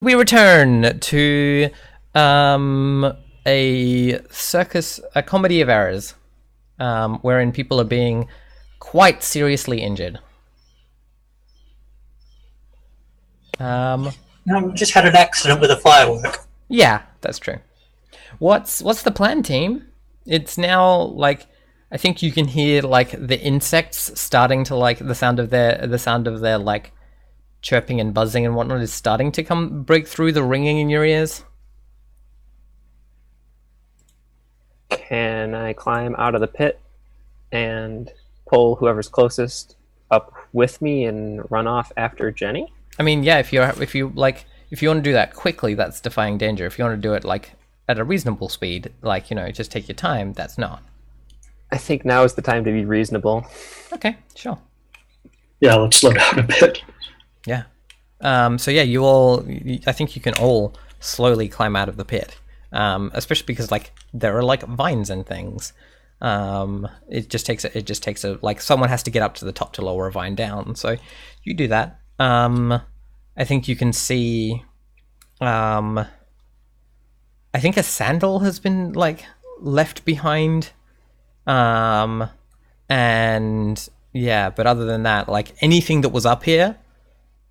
We return to a circus, a comedy of errors, wherein people are being quite seriously injured. Just had an accident with a firework. Yeah, that's true. What's the plan, team? It's now like I think you can hear like the insects starting to like the sound of their like chirping and buzzing and whatnot is starting to break through the ringing in your ears. Can I climb out of the pit and pull whoever's closest up with me and run off after Jenny? I mean, yeah, if you want to do that quickly, that's defying danger. If you want to do it like at a reasonable speed, like, just take your time, that's not. I think now is the time to be reasonable. Okay, sure. Yeah, let's slow down a bit. Yeah. So yeah, I think you can all slowly climb out of the pit. Especially because like there are like vines and things. It just takes a like someone has to get up to the top to lower a vine down. So you do that. I think you can see. I think a sandal has been like left behind. And yeah, but other than that, like anything that was up here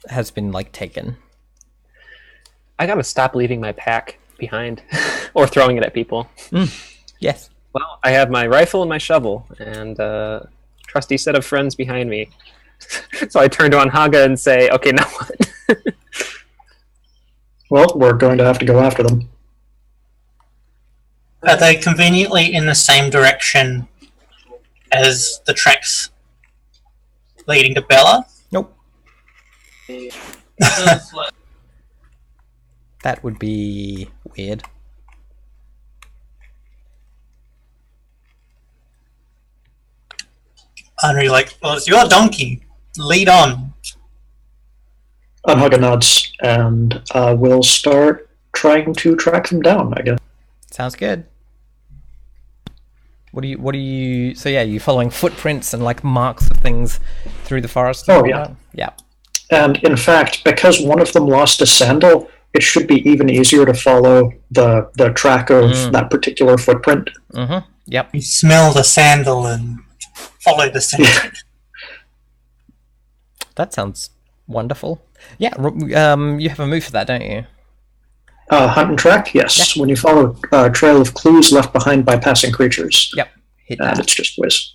has been like taken. I gotta stop leaving my pack behind or throwing it at people. Yes. Well, I have my rifle and my shovel and a trusty set of friends behind me. So I turn to Anhaga and say, okay, now what? Well, we're going to have to go after them. Are they conveniently in the same direction as the tracks leading to Bella? Nope. That would be weird. Henry, like, well, it's your donkey. Lead on. Unhugga nods, and we'll start trying to track them down, I guess. Sounds good. What do you so yeah, you following footprints and like marks of things through the forest? Oh yeah. Yeah. And in fact, because one of them lost a sandal, it should be even easier to follow the track of that particular footprint. Mm-hmm. Yep. You smell the sandal and follow the sandal. That sounds wonderful. Yeah, you have a move for that, don't you? Hunt and track, yes. Yeah. When you follow a trail of clues left behind by passing creatures. Yep. Hit and that. It's just whiz.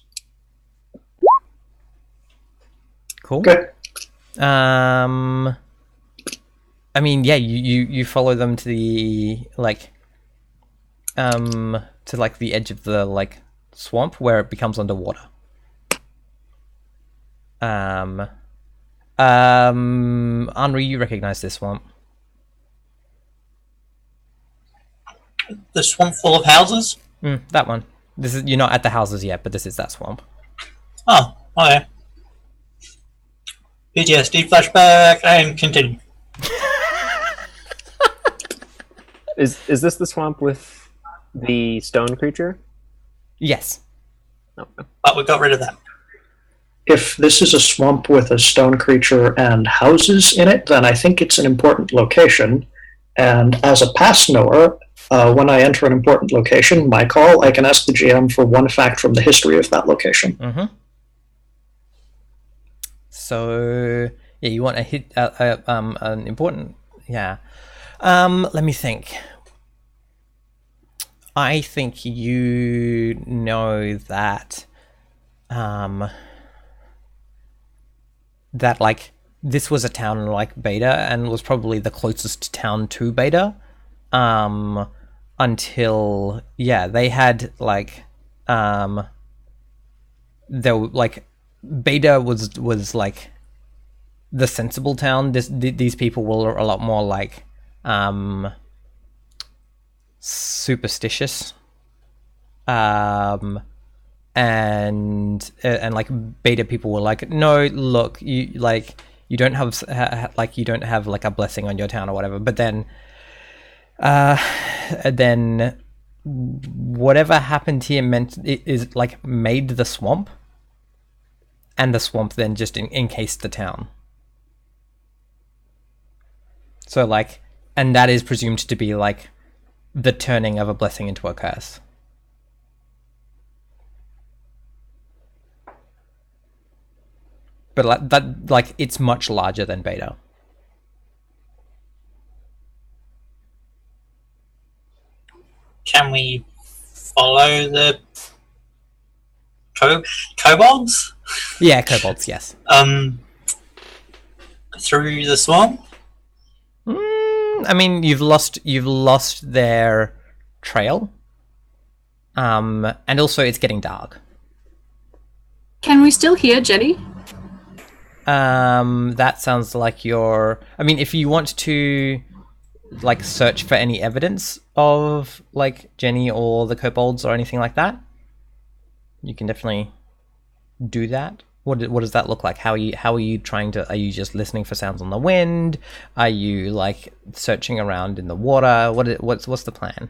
Cool. Okay. I mean, yeah, you follow them to the the edge of the like swamp where it becomes underwater. Henri, you recognize this swamp? The swamp full of houses? That one. You're not at the houses yet, but this is that swamp. Oh, okay. PTSD flashback and continue. Is this the swamp with the stone creature? Yes. No. But we got rid of that. If this is a swamp with a stone creature and houses in it, then I think it's an important location. And as a pass knower, when I enter an important location, my call, I can ask the GM for one fact from the history of that location. Mm-hmm. So yeah, you want an important, yeah. Let me think. I think you know that, that like this was a town like Beta and was probably the closest town to Beta, until they had like, there were like. Beta was like the sensible town. These people were a lot more like superstitious, and like Beta people were like, no, look, you don't have like a blessing on your town or whatever. But then whatever happened here made the swamp. And the swamp then just encased the town. So, like, And that is presumed to be like the turning of a blessing into a curse. But like it's much larger than beta. Can we follow the kobolds? Yeah, kobolds, yes. Through the swamp? I mean, you've lost their trail. And also it's getting dark. Can we still hear Jenny? That sounds like I mean, if you want to like search for any evidence of like Jenny or the kobolds or anything like that, you can definitely do that. What does that look like? How are you trying to? Are you just listening for sounds on the wind? Are you like searching around in the water? What's the plan?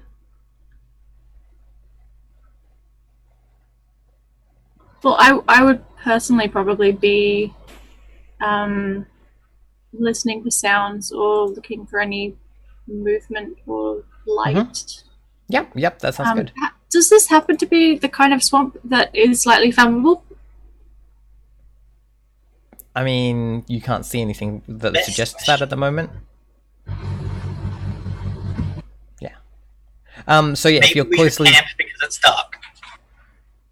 Well, I would personally probably be listening for sounds or looking for any movement or light. Mm-hmm. Yep, that sounds good. Does this happen to be the kind of swamp that is slightly flammable? I mean, you can't see anything that suggests that at the moment. Yeah. So yeah, Maybe if you're we closely should camp because it's dark.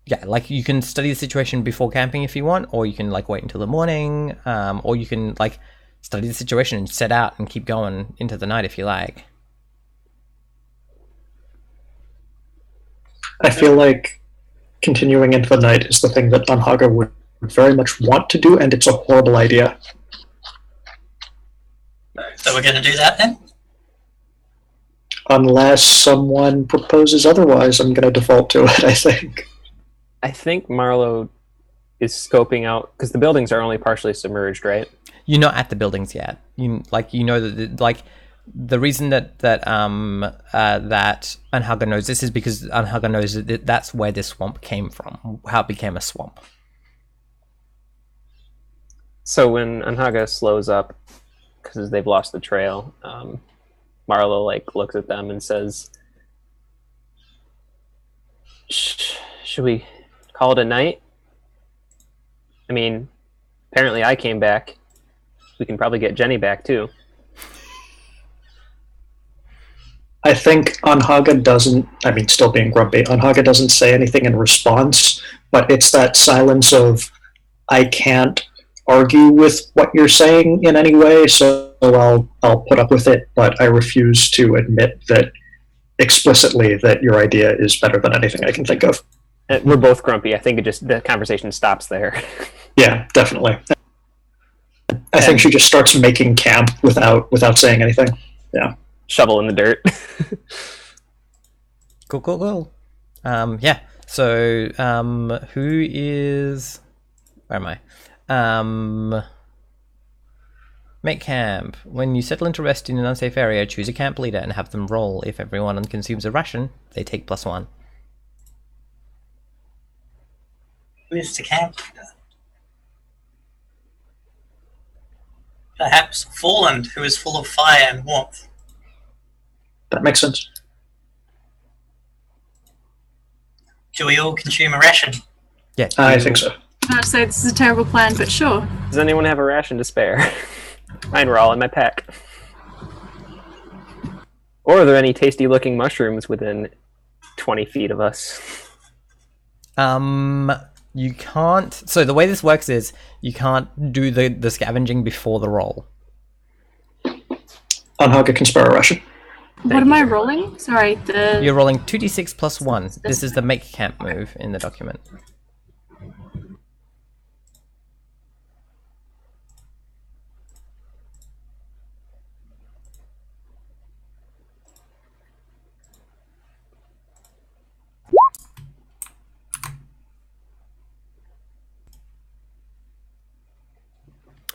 Yeah, like you can study the situation before camping if you want, or you can like wait until the morning, or you can like study the situation and set out and keep going into the night if you like. I feel like continuing into the night is the thing that Anhaga would very much want to do, and it's a horrible idea. So we're going to do that then? Unless someone proposes otherwise, I'm going to default to it, I think. I think Marlo is scoping out, because the buildings are only partially submerged, right? You're not at the buildings yet. You know that the reason that Anhaga knows this is because Anhaga knows that that's where this swamp came from, how it became a swamp. So when Anhaga slows up, because they've lost the trail, Marlo like looks at them and says, should we call it a night? I mean, apparently I came back. We can probably get Jenny back too. I think Anhaga doesn't, I mean, still being grumpy, Anhaga doesn't say anything in response, but it's that silence of, I can't argue with what you're saying in any way, so I'll put up with it, but I refuse to admit that explicitly that your idea is better than anything I can think of. We're both grumpy. I think the conversation stops there. Yeah, definitely. I think she just starts making camp without saying anything. Yeah. Shovel in the dirt. Cool. Yeah. So, who is? Where am I? Make camp. When you settle into rest in an unsafe area, choose a camp leader and have them roll. If everyone consumes a ration, they take +1. Who's the camp leader? Perhaps Fallen, who is full of fire and warmth. That makes sense. Do we all consume a ration? Yeah. I think so. I'd say this is a terrible plan, but sure. Does anyone have a ration to spare? Mine were all in my pack. Or are there any tasty-looking mushrooms within 20 feet of us? You can't. So the way this works is you can't do the scavenging before the roll. Anhaga can spare a ration. What am I rolling? Sorry, You're rolling 2d6 +1. This is the make camp move in the document.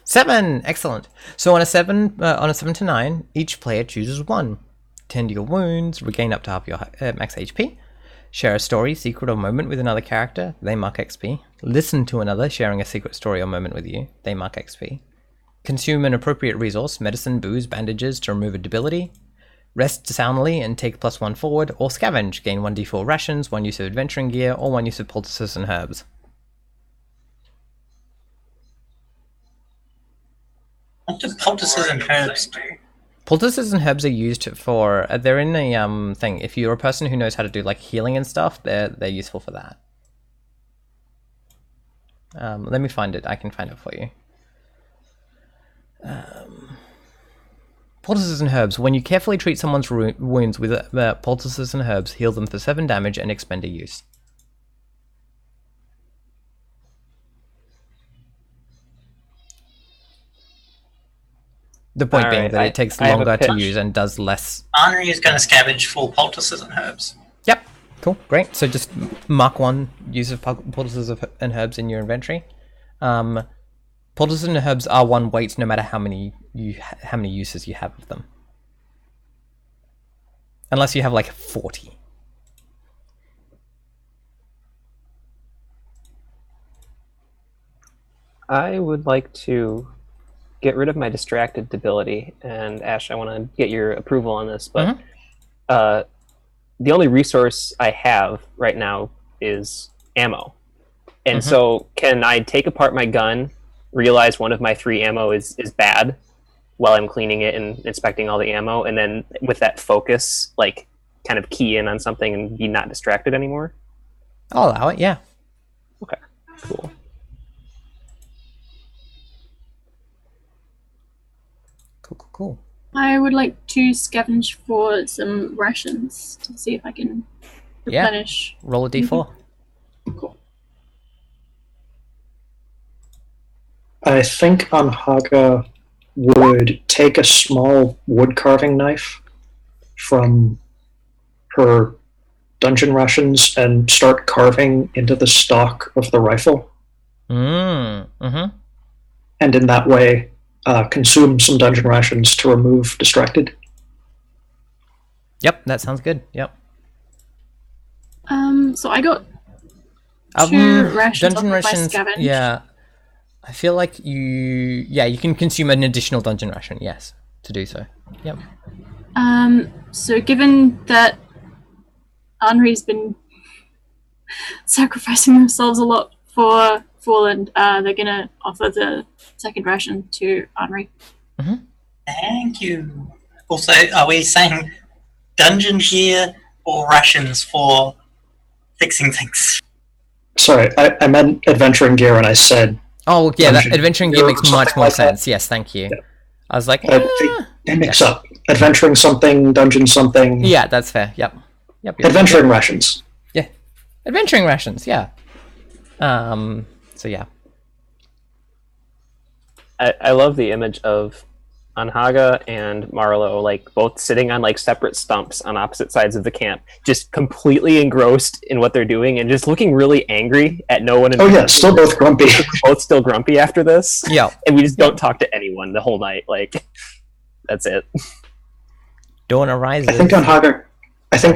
Seven, excellent. So on a 7 to 9, each player chooses 1. Tend to your wounds, regain up to half your max HP. Share a story, secret, or moment with another character, they mark XP. Listen to another sharing a secret story or moment with you, they mark XP. Consume an appropriate resource, medicine, booze, bandages to remove a debility. Rest soundly and take +1 forward, or scavenge. Gain 1d4 rations, 1 use of adventuring gear, or 1 use of poultices and herbs. What do poultices and herbs do? Poultices and herbs are used for... they're in a thing. If you're a person who knows how to do like healing and stuff, they're useful for that. Let me find it. I can find it for you. Poultices and herbs. When you carefully treat someone's wounds with poultices and herbs, heal them for 7 damage and expend a use. The point being that it takes longer to use and does less. Henri is going to scavenge for poultices and herbs. Yep. Cool. Great. So just mark 1 use of poultices and herbs in your inventory. Poultices and herbs are 1 weight, no matter how many uses you have of them. Unless you have like 40. I would like to get rid of my distracted ability, and Ash, I want to get your approval on this, but the only resource I have right now is ammo. And so can I take apart my gun, realize one of my 3 ammo is bad while I'm cleaning it and inspecting all the ammo, and then with that focus, like, kind of key in on something and be not distracted anymore? I'll allow it, yeah. Okay, cool. Cool. I would like to scavenge for some rations to see if I can replenish. Yeah. Roll a d4. Cool. I think Anhaga would take a small wood carving knife from her dungeon rations and start carving into the stock of the rifle. And in that way, consume some dungeon rations to remove distracted. Yep, that sounds good. Yep. So I got 2 rations dungeon off of my rations. scavenge. Yeah, I feel like you can consume an additional dungeon ration. Yes, to do so. Yep. So given that Henri's been sacrificing themselves a lot for Fallen, they're gonna offer the 2nd ration to Henri. Thank you. Also, are we saying dungeon gear or rations for fixing things? Sorry, I meant adventuring gear, and I said... Oh, yeah, that adventuring gear makes much more like sense. that. Yes, thank you. Yeah. I was like, They mix up. Adventuring something, dungeon something. yeah, that's fair. Yep. Adventuring rations. Yeah. Adventuring rations, yeah. So yeah. I love the image of Anhaga and Marlo, like, both sitting on, like, separate stumps on opposite sides of the camp, just completely engrossed in what they're doing and just looking really angry at no one. Oh yeah, still both grumpy. We're both still grumpy after this. Yeah. And we just don't talk to anyone the whole night. Like, that's it. Dawn arises. I think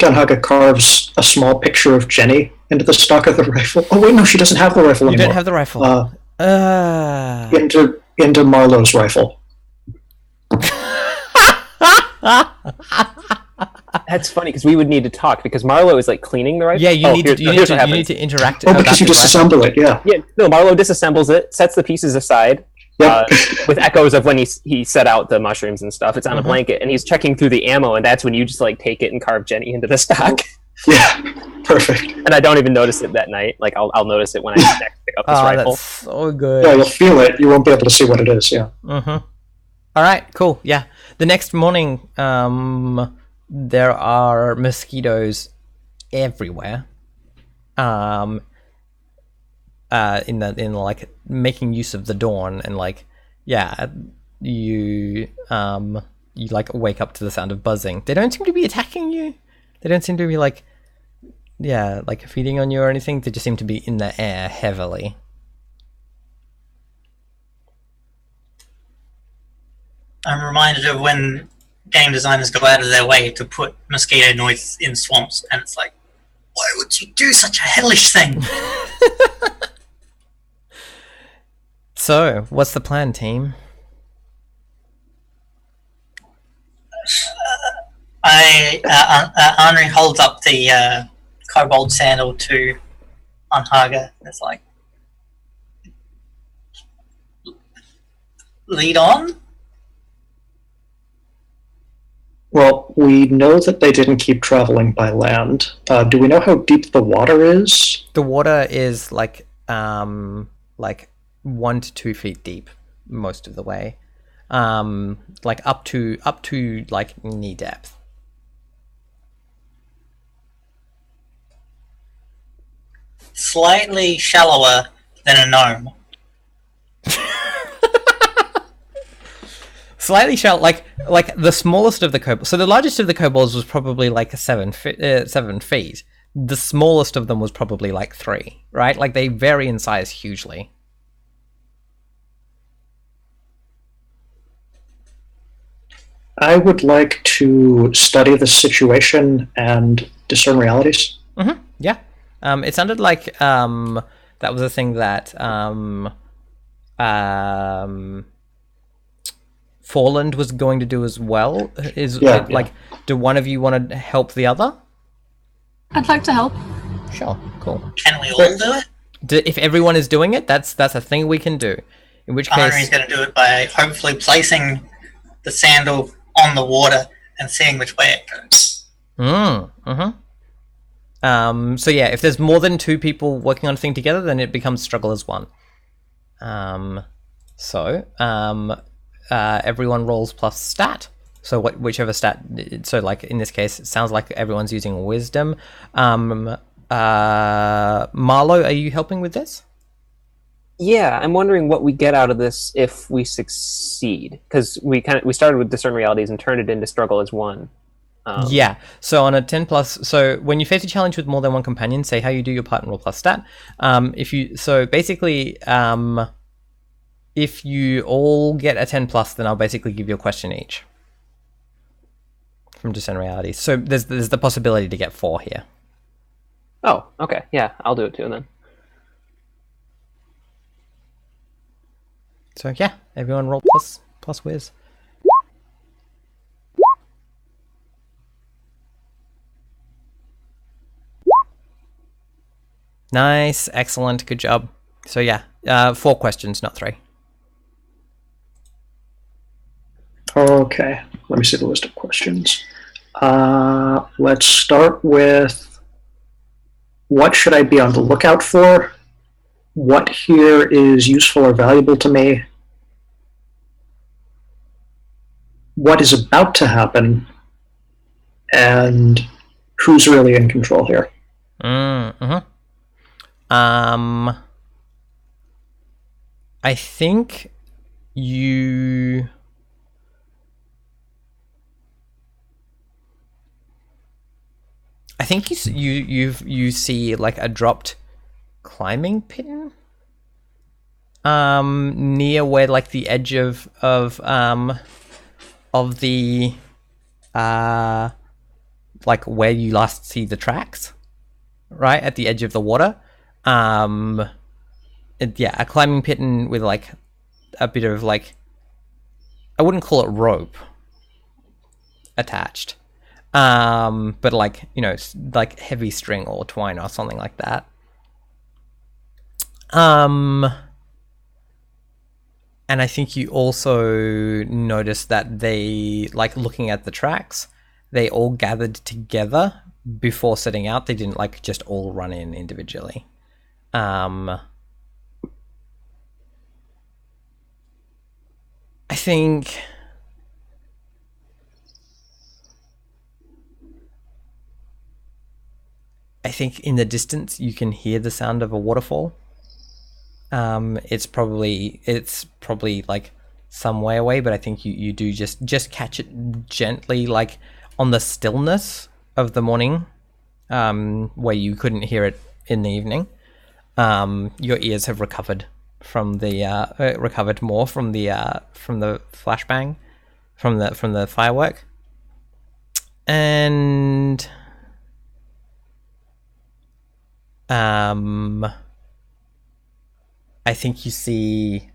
Anhaga carves a small picture of Jenny into the stock of the rifle. Oh wait, no, she doesn't have the rifle You anymore. don't have the rifle. Into Marlowe's rifle. That's funny because we would need to talk because Marlo is like cleaning the rifle. Yeah, you need to interact. Oh, because you disassemble it, yeah. Yeah, no, Marlo disassembles it, sets the pieces aside, Yep. with echoes of when he set out the mushrooms and stuff. It's on a blanket, and he's checking through the ammo, and that's when you just like take it and carve Jenny into the stock. Yeah, perfect. And I don't even notice it that night. Like I'll notice it when I next pick up this rifle. That's so good. Yeah, you'll feel it. You won't be able to see what it is, yeah. All right, cool. Yeah. The next morning, there are mosquitoes everywhere. In like making use of the dawn and like, yeah, you like wake up to the sound of buzzing. They don't seem to be attacking you. They don't seem to be like, yeah, like feeding on you or anything. They just seem to be in the air heavily. I'm reminded of when game designers go out of their way to put mosquito noise in swamps, and it's like, why would you do such a hellish thing? So, what's the plan, team? I Henri holds up the kobold sandal to Unhaga. It's like, lead on. Well, we know that they didn't keep traveling by land. Do we know how deep the water is? The water is like 1 to 2 feet deep most of the way, like up to like knee depth. Slightly shallower than a gnome. Slightly shallow, like the smallest of the kobolds. So the largest of the kobolds was probably like 7 feet. The smallest of them was probably like 3, right? Like they vary in size hugely. I would like to study the situation and discern realities. Mm-hmm. Yeah. It sounded like that was a thing that Forland was going to do as well. Do one of you want to help the other? I'd like to help. Sure, cool. Can we all do it? If everyone is doing it, that's a thing we can do. In which case, Henri's going to do it by hopefully placing the sandal on the water and seeing which way it goes. So yeah, if there's more than 2 people working on a thing together, then it becomes struggle as 1. Everyone rolls plus stat. So whichever stat. So like in this case, it sounds like everyone's using wisdom. Marlo, are you helping with this? Yeah, I'm wondering what we get out of this if we succeed, because we started with discern realities and turned it into struggle as 1. Yeah. So on a 10 plus, so when you face a challenge with more than 1 companion, say how you do your part and roll plus stat. If you all get a 10 plus, then I'll basically give you a question each from discern realities. So there's the possibility to get 4 here. Oh, okay. Yeah, I'll do it too then. So yeah, everyone roll plus whiz. Nice, excellent, good job. So yeah, 4 questions, not 3. Okay, let me see the list of questions. Let's start with what should I be on the lookout for? What here is useful or valuable to me? What is about to happen? And who's really in control here? I think you see like a dropped climbing pin near where like the edge of the like where you last see the tracks, right at the edge of the water. A climbing pin with like a bit of like, I wouldn't call it rope attached, but like, you know, like heavy string or twine or something like that. And I think you also notice that they, like looking at the tracks, they all gathered together before setting out. They didn't like just all run in individually. I think in the distance you can hear the sound of a waterfall. It's probably like some way away, but I think you do just catch it gently, like on the stillness of the morning, where you couldn't hear it in the evening. Your ears have recovered from the recovered more from the flashbang, from the firework, and I think you see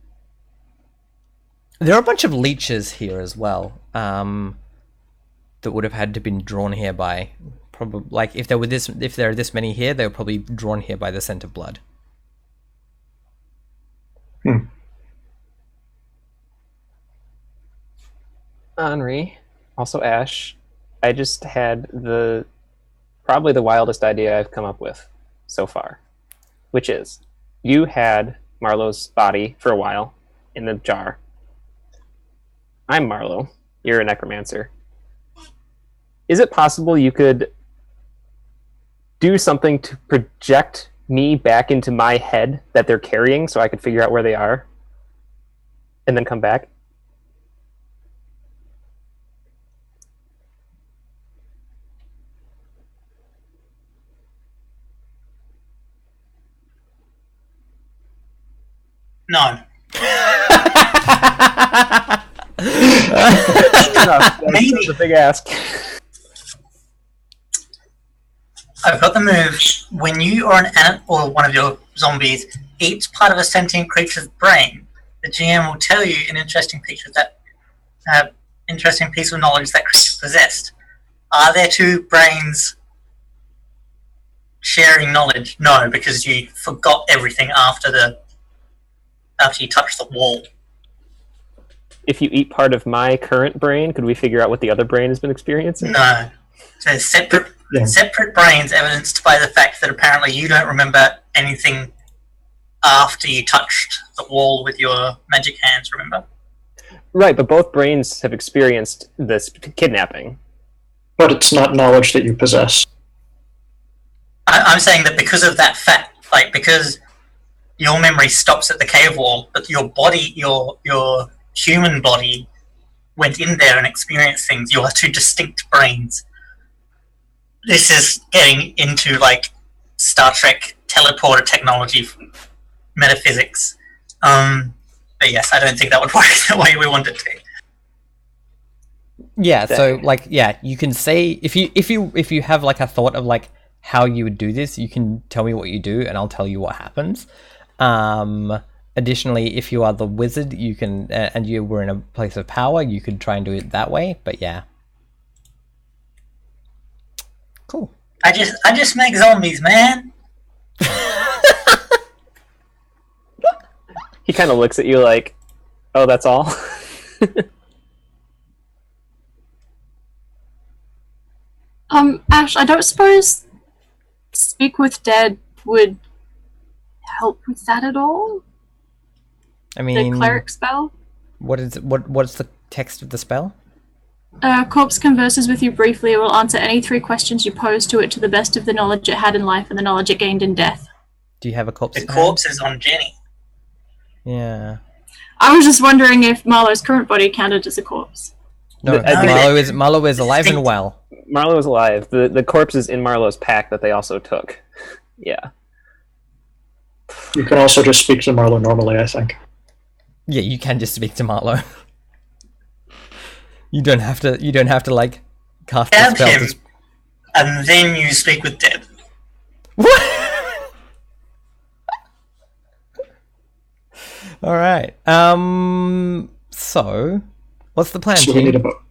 there are a bunch of leeches here as well. that would have had to been drawn here by probably like if there are this many here, they were probably drawn here by the scent of blood. Henri, also Ash, I just had probably the wildest idea I've come up with so far, which is you had Marlowe's body for a while in the jar. I'm Marlowe. You're a necromancer. Is it possible you could do something to project me back into my head that they're carrying so I could figure out where they are and then come back? No. Maybe. That's a big ask. I've got the move. When you or an ant or one of your zombies eats part of a sentient creature's brain, the GM will tell you an interesting piece of knowledge that creature possessed. Are there two brains sharing knowledge? No, because you forgot everything after you touched the wall. If you eat part of my current brain, could we figure out what the other brain has been experiencing? No. So separate brains, evidenced by the fact that apparently you don't remember anything after you touched the wall with your magic hands, remember? Right, but both brains have experienced this kidnapping. But it's not knowledge that you possess. I'm saying that because of that fact, like, because your memory stops at the cave wall, but your body, your human body went in there and experienced things. You are two distinct brains. This is getting into, like, Star Trek teleporter technology metaphysics. But yes, I don't think that would work the way we want it to. Yeah, so like you can say if you have like a thought of like how you would do this, you can tell me what you do and I'll tell you what happens. Additionally, if you are the wizard, you can and you were in a place of power, you could try and do it that way, but yeah. Cool. I just make zombies, man. He kind of looks at you like, "Oh, that's all." Ash, I don't suppose Speak with Dead would help with that at all? I mean, The cleric spell? what's the text of the spell? Corpse converses with you briefly. It will answer any 3 questions you pose to it to the best of the knowledge it had in life and the knowledge it gained in death. Do you have a corpse? The corpse is on Jenny. Yeah. I was just wondering if Marlowe's current body counted as a corpse. No, Marlowe is alive and well. Marlowe is alive. The corpse is in Marlowe's pack that they also took. Yeah. You can also just speak to Marlowe normally, I think. Yeah, you can just speak to Marlowe. You don't have to like cast the Stab spell. him, and then you speak with Dead. What? All right. So, what's the plan, So we team? need a boat.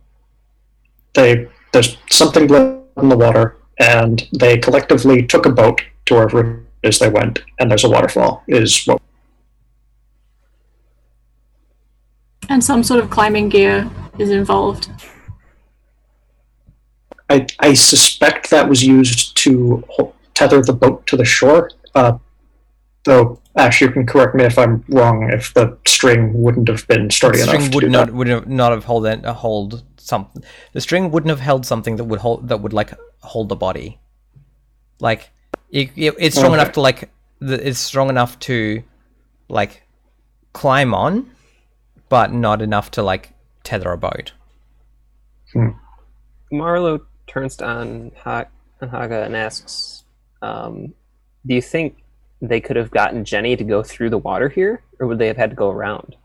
There's something blood in the water, and they collectively took a boat to wherever it is they went, and there's a waterfall. Is what And some sort of climbing gear is involved. I suspect that was used to tether the boat to the shore. Though, Ash, you can correct me if I'm wrong. If the string wouldn't have been sturdy The enough string to would do not that. would not have hold something. The string wouldn't have held something that would hold the body. Like it's strong enough to it's strong enough to like climb on, but not enough to like tether a boat. Marlowe turns to Haga and asks, "Do you think they could have gotten Jenny to go through the water here, or would they have had to go around?"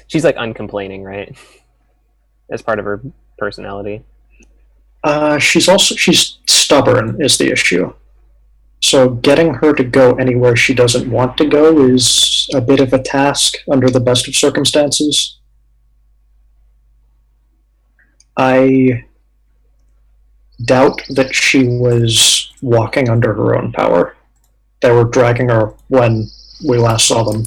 She's like uncomplaining, right? As part of her personality. She's stubborn is the issue. So getting her to go anywhere she doesn't want to go is a bit of a task under the best of circumstances. I doubt that she was walking under her own power. They were dragging her when we last saw them.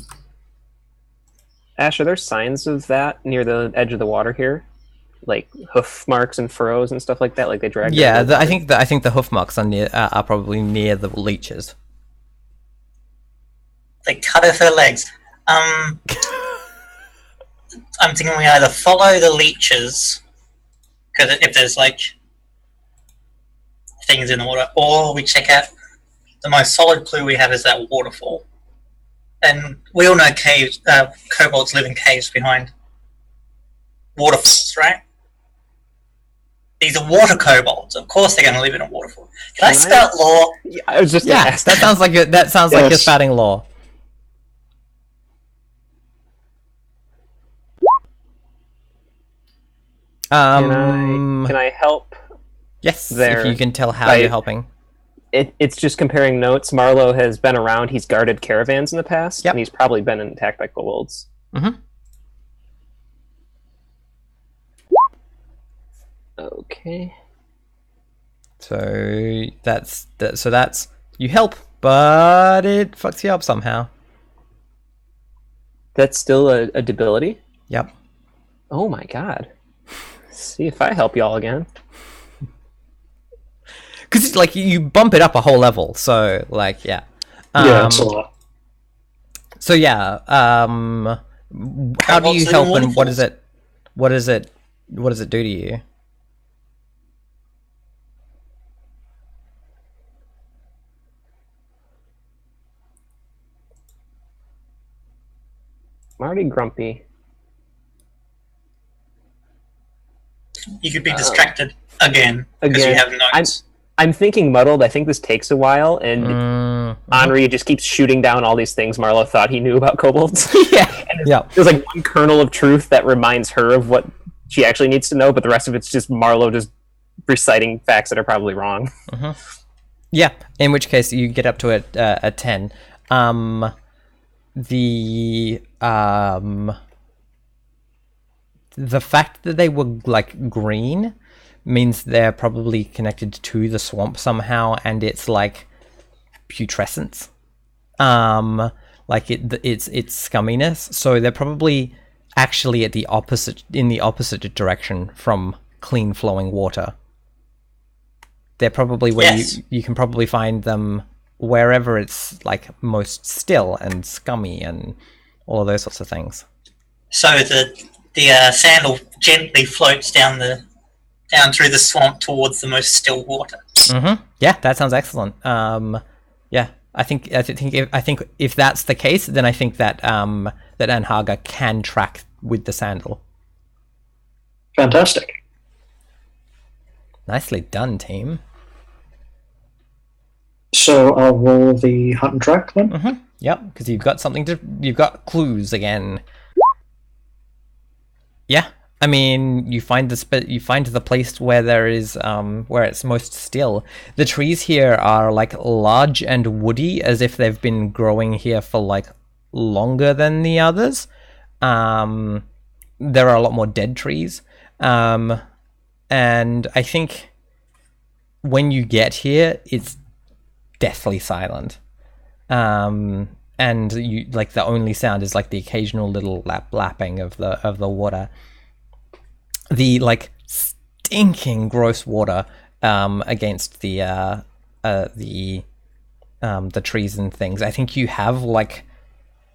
Ash, are there signs of that near the edge of the water here? Like hoof marks and furrows and stuff like that? Like they dragged her Yeah, under the I water? think the hoof marks are probably near the leeches. They cut off her legs. I'm thinking we either follow the leeches, because if there's like things in the water, or we check out the most solid clue we have is that waterfall. And we all know caves, kobolds live in caves behind waterfalls, right? These are water kobolds. Of course, they're going to live in a waterfall. Can I spout law? Yeah, I was just Yeah, gonna ask that sounds like like you're Yes. spouting law. Can I help? Yes, there if you can tell how by- you're helping. It's just comparing notes. Marlowe has been around. He's guarded caravans in the past, Yep. and he's probably been attacked by kobolds. Mhm. Okay. So that's you help, but it fucks you up somehow. That's still a debility? Yep. Oh my god. See if I help y'all again. Because like you bump it up a whole level, so like yeah. Yeah, it's a lot. So yeah, how do you Kobolds help, live in and what does it do to you? I'm already grumpy. You could be distracted again because you Again, have notes. I'm thinking muddled. I think this takes a while, and Henri just keeps shooting down all these things Marlo thought he knew about kobolds. Yeah. Yeah. There's like one kernel of truth that reminds her of what she actually needs to know, but the rest of it's just Marlo just reciting facts that are probably wrong. Yeah. In which case you get up to a 10. The fact that they were like green means they're probably connected to the swamp somehow, and it's like putrescence. Like it's scumminess. So they're probably actually in the opposite direction from clean flowing water. They're probably where Yes. you can probably find them wherever it's like most still and scummy and all of those sorts of things. So the sandal gently floats down through the swamp towards the most still water. Yeah, that sounds excellent. Yeah, I think if that's the case, then I think that that Anhaga can track with the sandal. Fantastic. Nicely done, team. So I'll roll the hunt and track then. Yep, because you've got clues again. Yeah, I mean, you find the place where there is where it's most still. The trees here are like large and woody, as if they've been growing here for like longer than the others. There are a lot more dead trees, and I think when you get here, it's deathly silent. And you like the only sound is like the occasional little lapping of the water. The like stinking gross water against the trees and things. I think you have like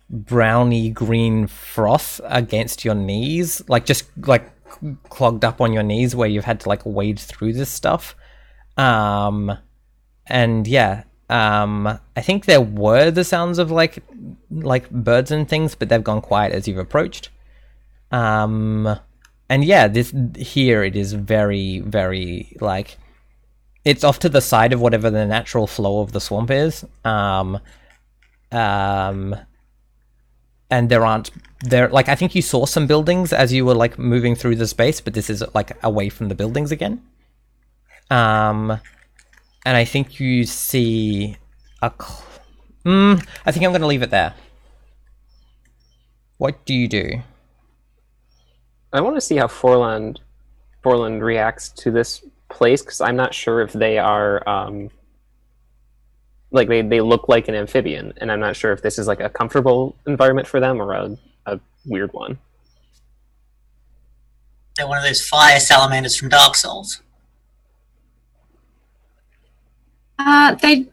browny green froth against your knees, like just like clogged up on your knees where you've had to like wade through this stuff. And yeah, I think there were the sounds of like birds and things, but they've gone quiet as you've approached. And yeah, this here it is very, very like it's off to the side of whatever the natural flow of the swamp is. And there like I think you saw some buildings as you were like moving through the space, but this is like away from the buildings again. And I think you see I think I'm going to leave it there. What do you do? I want to see how Forland Forland reacts to this place, because I'm not sure if they are like they look like an amphibian, and I'm not sure if this is like a comfortable environment for them or a weird one. They're one of those fire salamanders from Dark Souls. They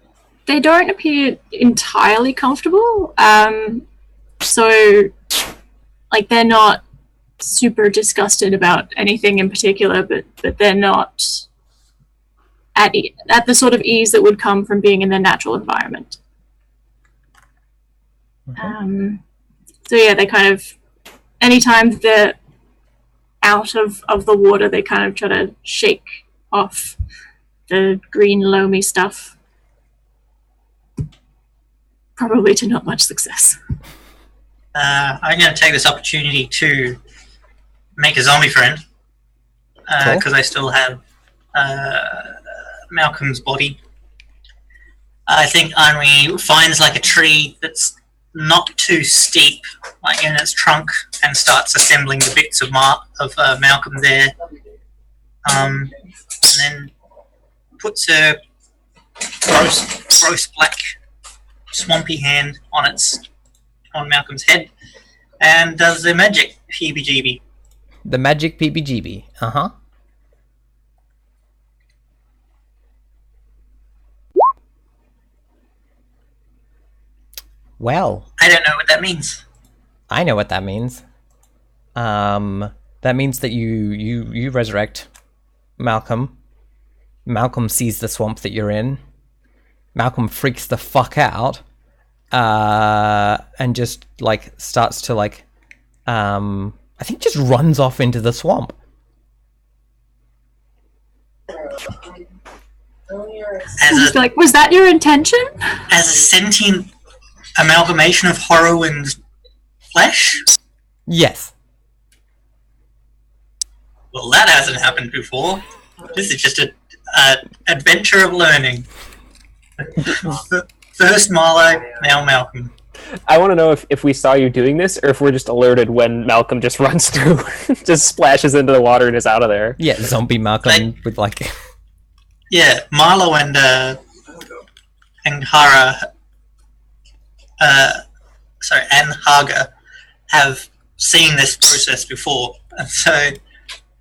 don't appear entirely comfortable. So, like, they're not super disgusted about anything in particular, but they're not at the sort of ease that would come from being in their natural environment. So yeah, they kind of, anytime they're out of the water, they kind of try to shake off the green loamy stuff. Probably to not much success. I'm going to take this opportunity to make a zombie friend, because I still have Malcolm's body. I think Henri finds like a tree that's not too steep, like in its trunk, and starts assembling the bits of Malcolm there, and then puts a gross black swampy hand on Malcolm's head, and does the magic PBGB. The magic PBGB. Well, I don't know what that means. I know what that means. That means that you resurrect Malcolm. Malcolm sees the swamp that you're in. Malcolm freaks the fuck out, and just like starts to like, I think just runs off into the swamp. Was that your intention? As a sentient amalgamation of horror and flesh? Yes. Well, that hasn't happened before. This is just an adventure of learning. First Marlo, now Malcolm. I want to know if we saw you doing this, or if we're just alerted when Malcolm just runs through, just splashes into the water and is out of there. Yeah, zombie Malcolm with like... Yeah, Marlo and Hara, and Haga have seen this process before, and so,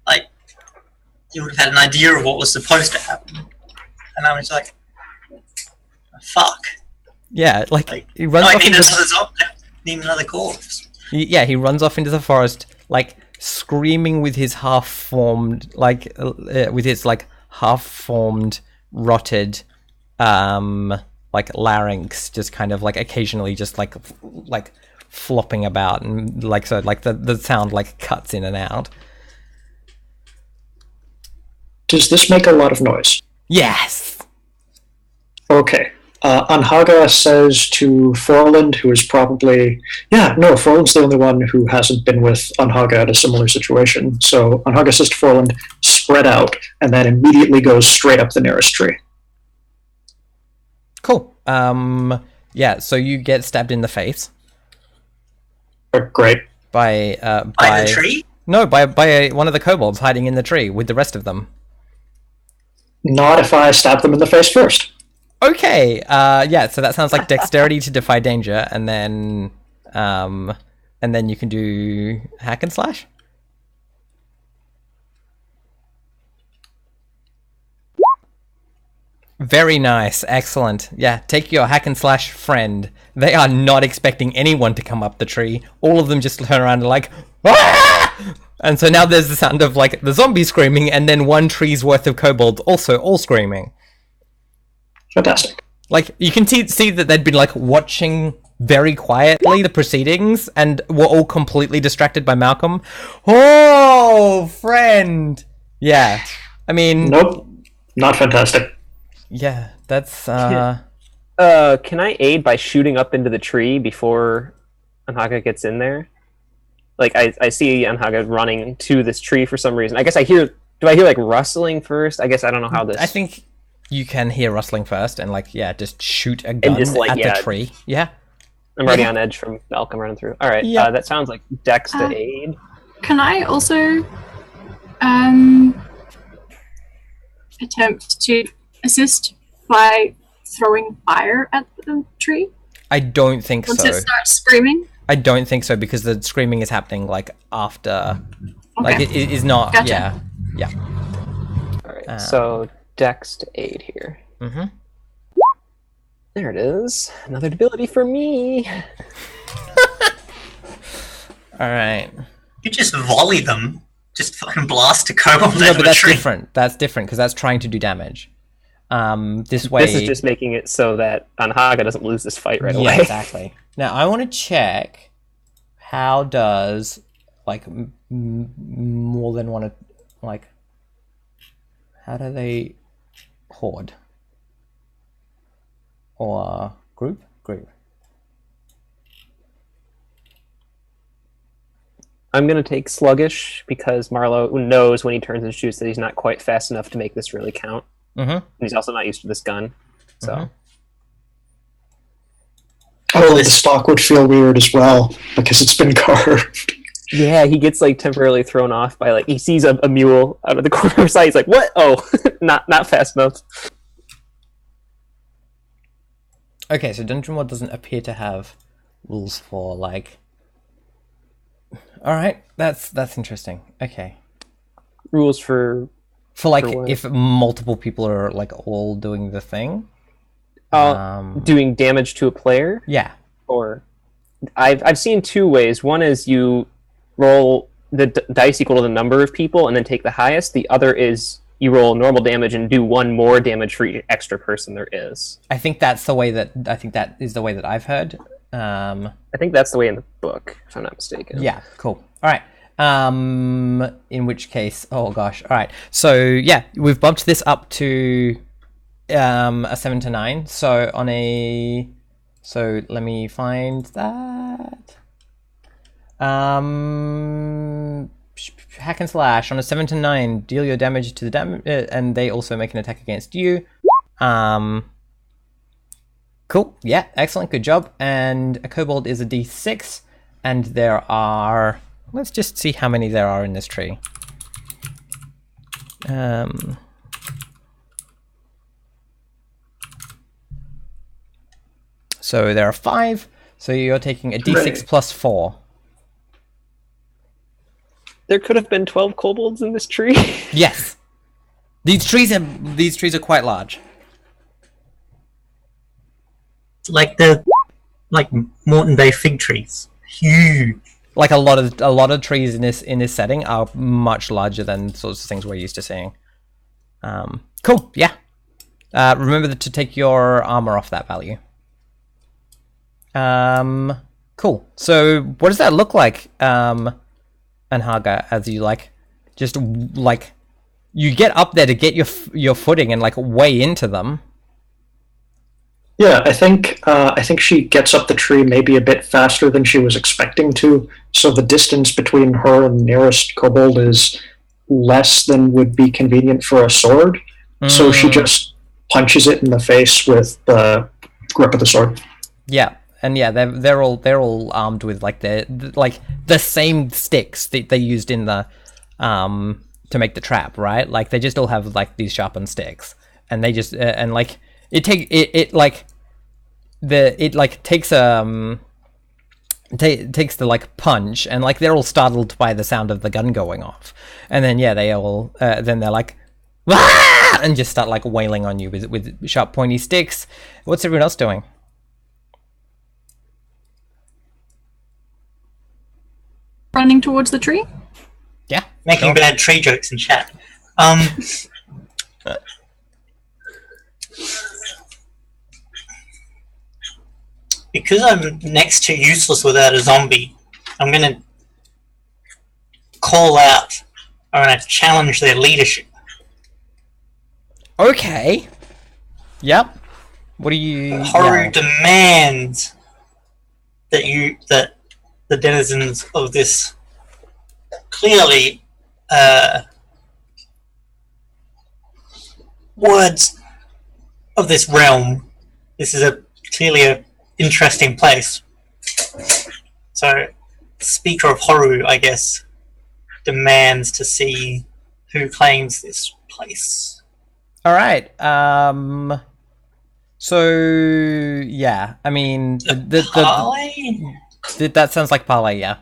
like, you would have had an idea of what was supposed to happen. And I was like, fuck. Yeah, like he runs off need another corpse. Yeah, he runs off into the forest, like screaming with his half-formed, like with his like half-formed, rotted, like larynx, just kind of like occasionally just like flopping about, and like so, like the sound like cuts in and out. Does this make a lot of noise? Yes. Okay. Anhaga says to Forland, who is probably... Yeah, no, Forland's the only one who hasn't been with Anhaga at a similar situation. So Anhaga says to Forland, spread out, and then immediately goes straight up the nearest tree. Cool. Yeah, so you get stabbed in the face. Great. By the tree? No, by one of the kobolds hiding in the tree with the rest of them. Not if I stab them in the face first. Okay, yeah, so that sounds like dexterity to defy danger, and then you can do hack and slash. Very nice, excellent. Yeah, take your hack and slash friend. They are not expecting anyone to come up the tree. All of them just turn around and like, ah! And so now there's the sound of like the zombie screaming, and then one tree's worth of kobolds also all screaming. Fantastic. Like, you can see that they'd been, like, watching very quietly the proceedings and were all completely distracted by Malcolm. Oh, friend! Yeah. I mean... Nope. Not fantastic. Yeah, that's, Can I aid by shooting up into the tree before Anhaga gets in there? Like, I see Anhaga running to this tree for some reason. I guess I hear... Do I hear, like, rustling first? I guess I don't know how this... I think... You can hear rustling first, and like, yeah, just shoot a gun just, like, at the tree. Yeah. I'm already on edge from Malcolm running through. All right, Yeah. That sounds like Dex to aid. Can I also attempt to assist by throwing fire at the tree I don't think once so. it starts screaming? I don't think so because the screaming is happening like after. Okay. Like it is not. Gotcha. Yeah. All right. So Dex to 8 here. Mm-hmm. There it is. Another ability for me. All right. You just volley them. Just fucking blast a kobold No, out of but a that's tree. different. That's different because that's trying to do damage. This way. This is just making it so that Anhaga doesn't lose this fight right Yeah, away. exactly. Now I want to check. How does like more than one like? How do they horde or group? I'm going to take Sluggish because Marlowe knows when he turns and shoots that he's not quite fast enough to make this really count. Mm-hmm. And he's also not used to this gun. So Mhm. Oh, the stock would feel weird as well because it's been carved. yeah, he gets like temporarily thrown off by like he sees a mule out of the corner of his eye. He's like, "What? Oh, not fast enough." Okay, so Dungeon World doesn't appear to have rules for like. All right, that's interesting. Okay, Rules for for like For what? if multiple people are like all doing the thing. doing damage to a player, Yeah. or I've seen two ways. One is you roll the dice equal to the number of people and then take the highest. The other is you roll normal damage and do one more damage for each extra person there is. I think that is the way that I've heard. I think that's the way in the book, if I'm not mistaken. Yeah, cool. All right. In which case, oh gosh. All right. So yeah, we've bumped this up to a 7 to 9. So so let me find that. Hack and slash on a 7 to 9, deal your damage to the and they also make an attack against you. Cool. Yeah, excellent. Good job. And a kobold is a d6, and there are. Let's just see how many there are in this tree. So there are 5. So you're taking a d6 plus 4. There could have been 12 kobolds in this tree. Yes. These trees are quite large. Like Moreton Bay fig trees. Huge. Like a lot of trees in this setting are much larger than sorts of things we're used to seeing. Cool. Yeah. Remember to take your armor off that value. Cool. So what does that look like, Anhaga, as you just you get up there to get your footing and way into them? Yeah, I think she gets up the tree maybe a bit faster than she was expecting to, so the distance between her and the nearest kobold is less than would be convenient for a sword. So she just punches it in the face with the grip of the sword. Yeah, and yeah, they're all armed with the same sticks that they used in the to make the trap, right? Like they just all have these sharpened sticks, and they just it takes takes the punch, and they're all startled by the sound of the gun going off, and then they all then they're like, "Wah!" and just start wailing on you with sharp pointy sticks. What's everyone else doing? Running towards the tree? Yeah, Making bad tree jokes in chat. Because I'm next to useless without a zombie, I'm going to call out. I'm going to challenge their leadership. Okay. Yep. What do you? Haru demands that the denizens of this clearly words of this realm. This is clearly a interesting place. So, Speaker of Haru, I guess, demands to see who claims this place. All right. So yeah, I mean, that sounds like parley. Yeah.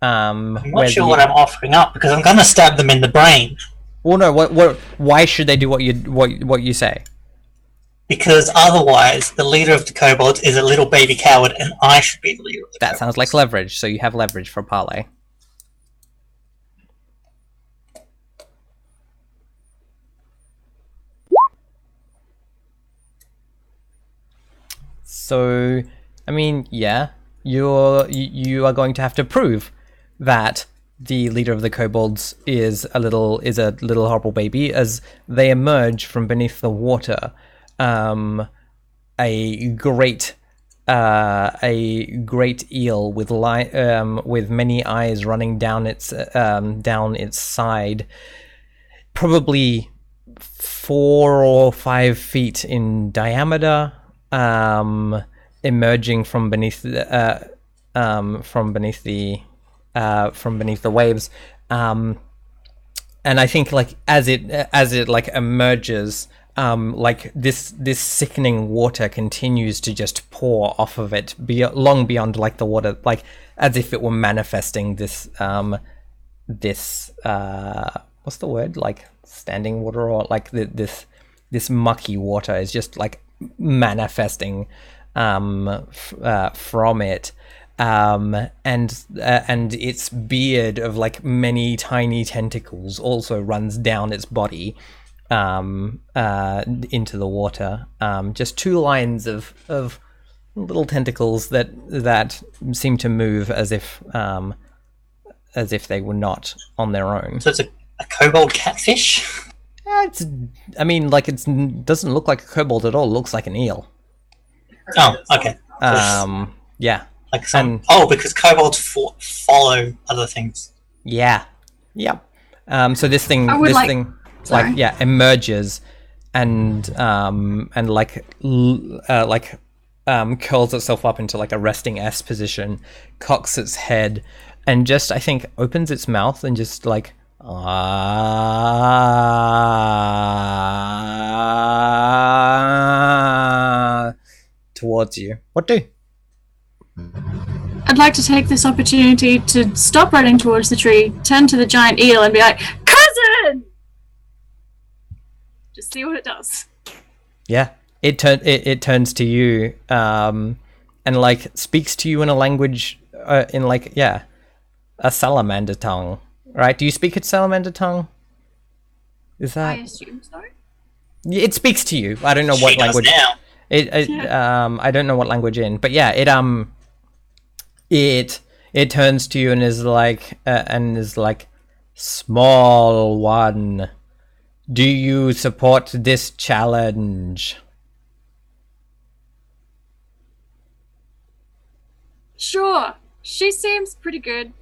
I'm not sure what I'm offering up because I'm going to stab them in the brain. Well, no. Why should they do what you say? Because otherwise, the leader of the kobolds is a little baby coward, and I should be the leader of the kobolds. That sounds like leverage. So you have leverage for parley. So, I mean, yeah, you are going to have to prove that the leader of the kobolds is a little horrible baby as they emerge from beneath the water. A great eel with many eyes running down its side, probably 4 or 5 feet in diameter. Emerging from beneath the waves, and I think like as it like emerges, like this sickening water continues to just pour off of it, long beyond like the water, like as if it were manifesting this what's the word, like standing water, or like this mucky water is just like manifesting from it, and its beard of like many tiny tentacles also runs down its body into the water. Just 2 lines of little tentacles that seem to move as if they were not on their own. So it's a kobold catfish? I mean, like, it doesn't look like a kobold at all. It looks like an eel. Oh, okay. Yeah. Like because kobolds follow other things. Yeah. Yep. So this thing Sorry. emerges and curls itself up into like a resting S position, cocks its head, and just, I think, opens its mouth and just like towards you. What do? I'd like to take this opportunity to stop running towards the tree, turn to the giant eel, and be like, "Cousin!" Just see what it does. Yeah, it turns to you, and like speaks to you in a language, in like a salamander tongue, right? Do you speak its salamander tongue? Is that? I assume so. It speaks to you. I don't know what language. Now. I don't know what language in, but yeah, it turns to you and is like, small one, do you support this challenge? Sure. She seems pretty good.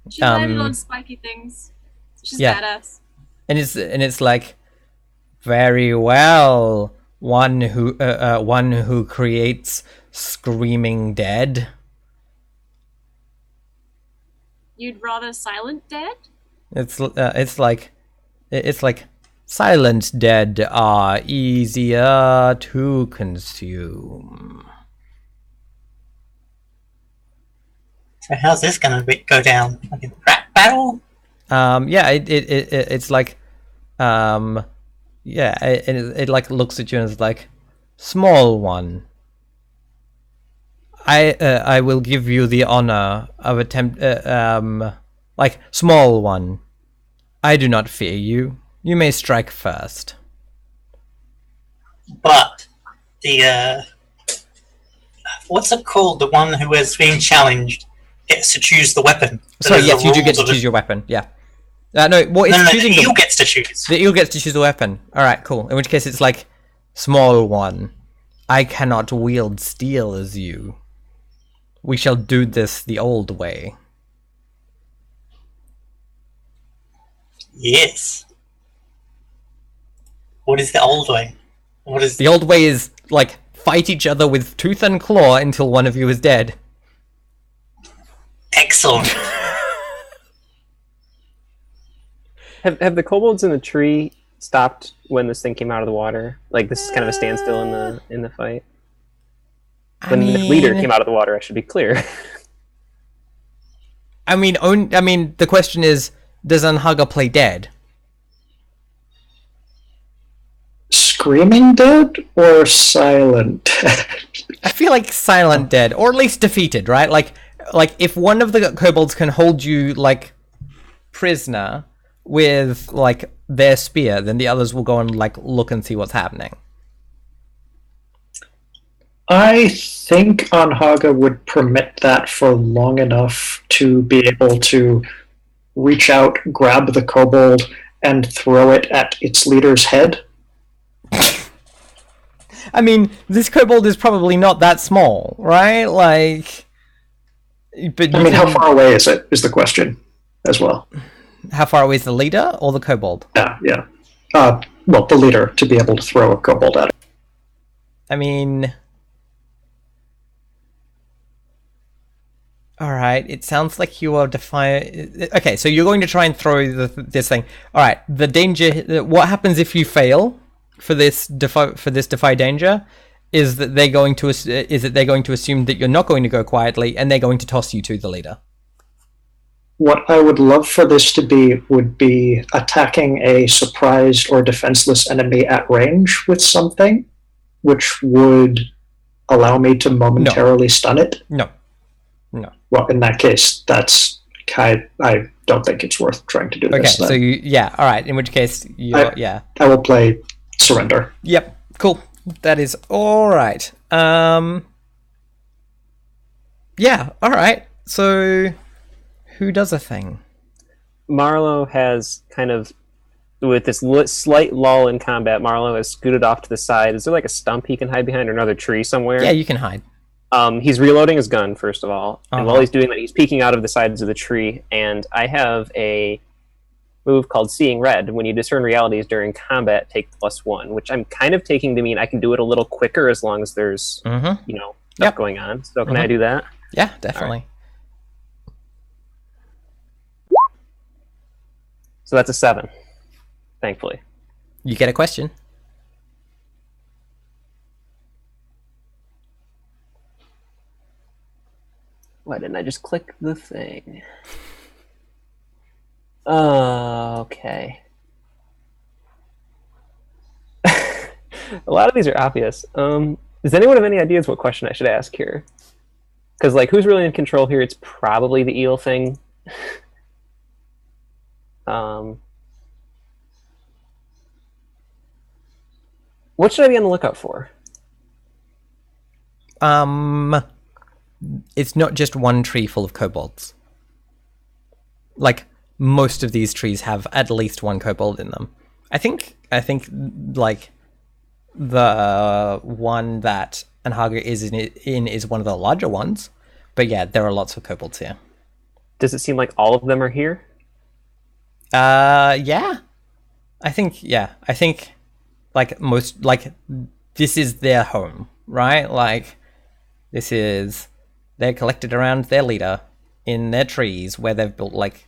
She landed on spiky things. She's badass. And it's like, very well. One who creates screaming dead. You'd rather silent dead? It's like silent dead are easier to consume. So how's this gonna go down? Like a rap battle? It's like, it like looks at you and is like, small one, I will give you the honor of like, small one, I do not fear you. You may strike first. But the what's it called? The one who has been challenged gets to choose the weapon. So yes, you do get to choose your weapon. Yeah. No, well, it's choosing the eel gets to choose. The eel gets to choose the weapon. All right, cool. In which case, it's like, small one, I cannot wield steel as you. We shall do this the old way. Yes. What is the old way? What is the old way? Is like, fight each other with tooth and claw until one of you is dead. Excellent. Have the kobolds in the tree stopped when this thing came out of the water? Like this is kind of a standstill in the fight. When the leader came out of the water, I should be clear. I mean, the question is, does Anhaga play dead? Screaming dead or silent dead? I feel like silent dead, or at least defeated, right? Like if one of the kobolds can hold you like prisoner with like their spear, then the others will go and like look and see what's happening. I think Anhaga would permit that for long enough to be able to reach out, grab the kobold, and throw it at its leader's head. I mean, this kobold is probably not that small, right? Like, but I mean, how far away is it? Is the question as well. How far away is the leader or the kobold? Yeah. Well, the leader to be able to throw a kobold at it. I mean, all right. It sounds like you are defying. Okay, so you're going to try and throw this thing. All right. The danger. What happens if you fail for this defy danger? Is that they're going to assume that you're not going to go quietly, and they're going to toss you to the leader. What I would love for this to be would be attacking a surprised or defenseless enemy at range with something, which would allow me to momentarily stun it. No. Well, in that case, I don't think it's worth trying to do this. Okay, so all right. In which case, I will play surrender. Yep, cool. That is all right. Yeah, all right. So, who does a thing? Marlowe has kind of, with this slight lull in combat, Marlowe has scooted off to the side. Is there like a stump he can hide behind, or another tree somewhere? Yeah, you can hide. He's reloading his gun, first of all. And while he's doing that, he's peeking out of the sides of the tree. And I have a move called Seeing Red. When you discern realities during combat, take +1, which I'm kind of taking to mean I can do it a little quicker as long as there's, stuff going on. So can I do that? Yeah, definitely. Right. So that's a 7, thankfully. You get a question. Why didn't I just click the thing? Okay. A lot of these are obvious. Does anyone have any ideas what question I should ask here? Because, like, who's really in control here? It's probably the eel thing. What should I be on the lookout for? It's not just one tree full of kobolds. Like, most of these trees have at least one kobold in them. I think like the one that Anhaga is in is one of the larger ones. But yeah, there are lots of kobolds here. Does it seem like all of them are here? Yeah. I think like most, like, this is their home, right? Like, they're collected around their leader in their trees where they've built like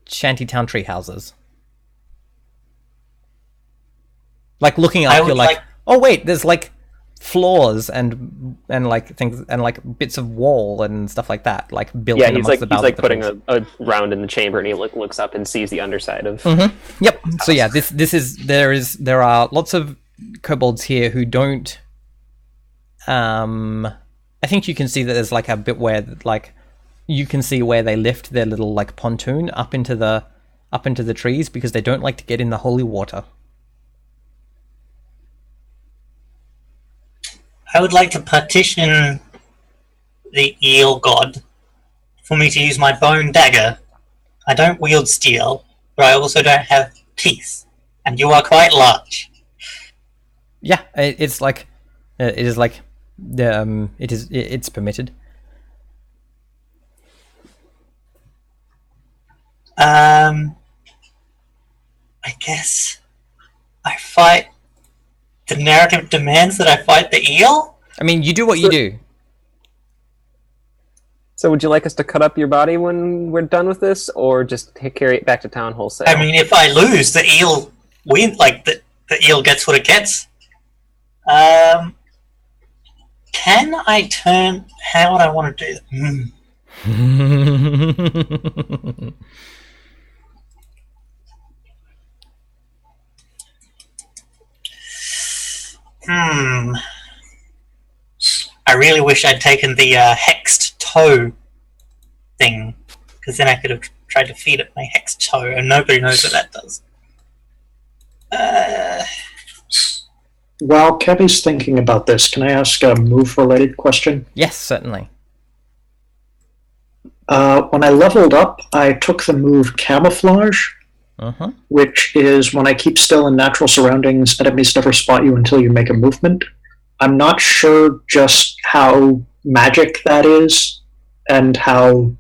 shantytown tree houses. Like, looking up, you're like, oh wait, there's like floors and like things and like bits of wall and stuff like that, like built in amongst the boughs. He's like putting a round in the chamber, and he looks up and sees the underside of. Mm-hmm. Yep. So yeah, there are lots of kobolds here who don't. I think you can see that there's like a bit where like you can see where they lift their little like pontoon up into the trees because they don't like to get in the holy water. I would like to petition the eel god for me to use my bone dagger. I don't wield steel, but I also don't have teeth, and you are quite large. Yeah, it's permitted. I guess I fight. The narrative demands that I fight the eel? I mean, you do what you do. So would you like us to cut up your body when we're done with this, or just carry it back to town wholesale? I mean, if I lose, the eel wins. Like the eel gets what it gets. Can I turn? How would I want to do that? I really wish I'd taken the hexed toe thing, because then I could have tried to feed it my hexed toe, and nobody knows what that does. While Kevy's thinking about this, can I ask a move-related question? Yes, certainly. When I leveled up, I took the move Camouflage, which is when I keep still in natural surroundings, enemies never spot you until you make a movement. I'm not sure just how magic that is and how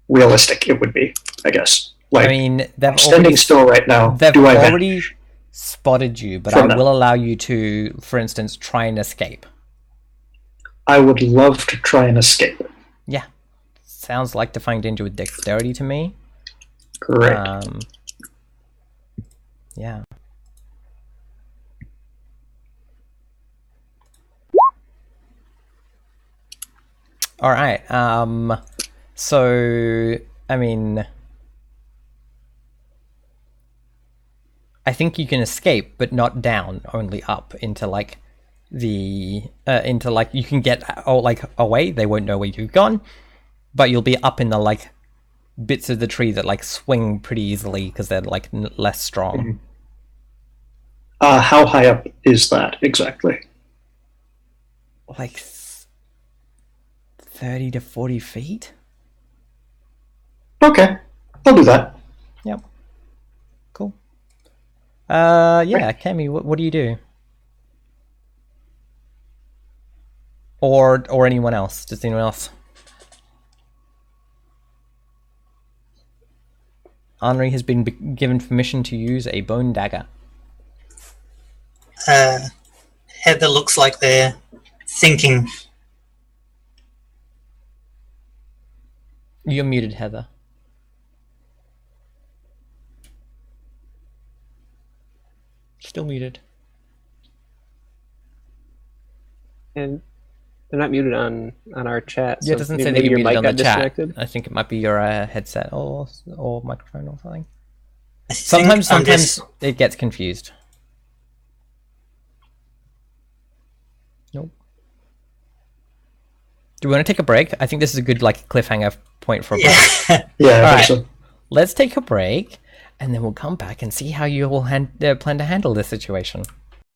realistic it would be, I guess. Like, I mean, I'm standing still right now. They've Do I already spotted you, but I will allow you to, for instance, try and escape. I would love to try and escape. Yeah. Sounds like defying danger with dexterity to me. Correct. Yeah. All right. So, I mean, I think you can escape, but not down, only up into like the into like you can get away. They won't know where you've gone, but you'll be up in the like bits of the tree that like swing pretty easily because they're like less strong. How high up is that exactly? Like 30 to 40 feet. Okay, I'll do that. Yep. Cool. Yeah, Right. Cammy, what do you do? Or anyone else? Does anyone else? Henri has been given permission to use a bone dagger. Heather looks like they're thinking. You're muted, Heather. Still muted. And they're not muted on our chat. Yeah, it so doesn't say that maybe you're your muted mic on the got chat. disconnected. I think it might be your headset or microphone or something. I think Sometimes I'm just- it gets confused. Nope. Do we want to take a break? I think this is a good like cliffhanger point for a break. Yeah. Yeah, I Alright. think so. Let's take a break, and then we'll come back and see how you will plan to handle this situation.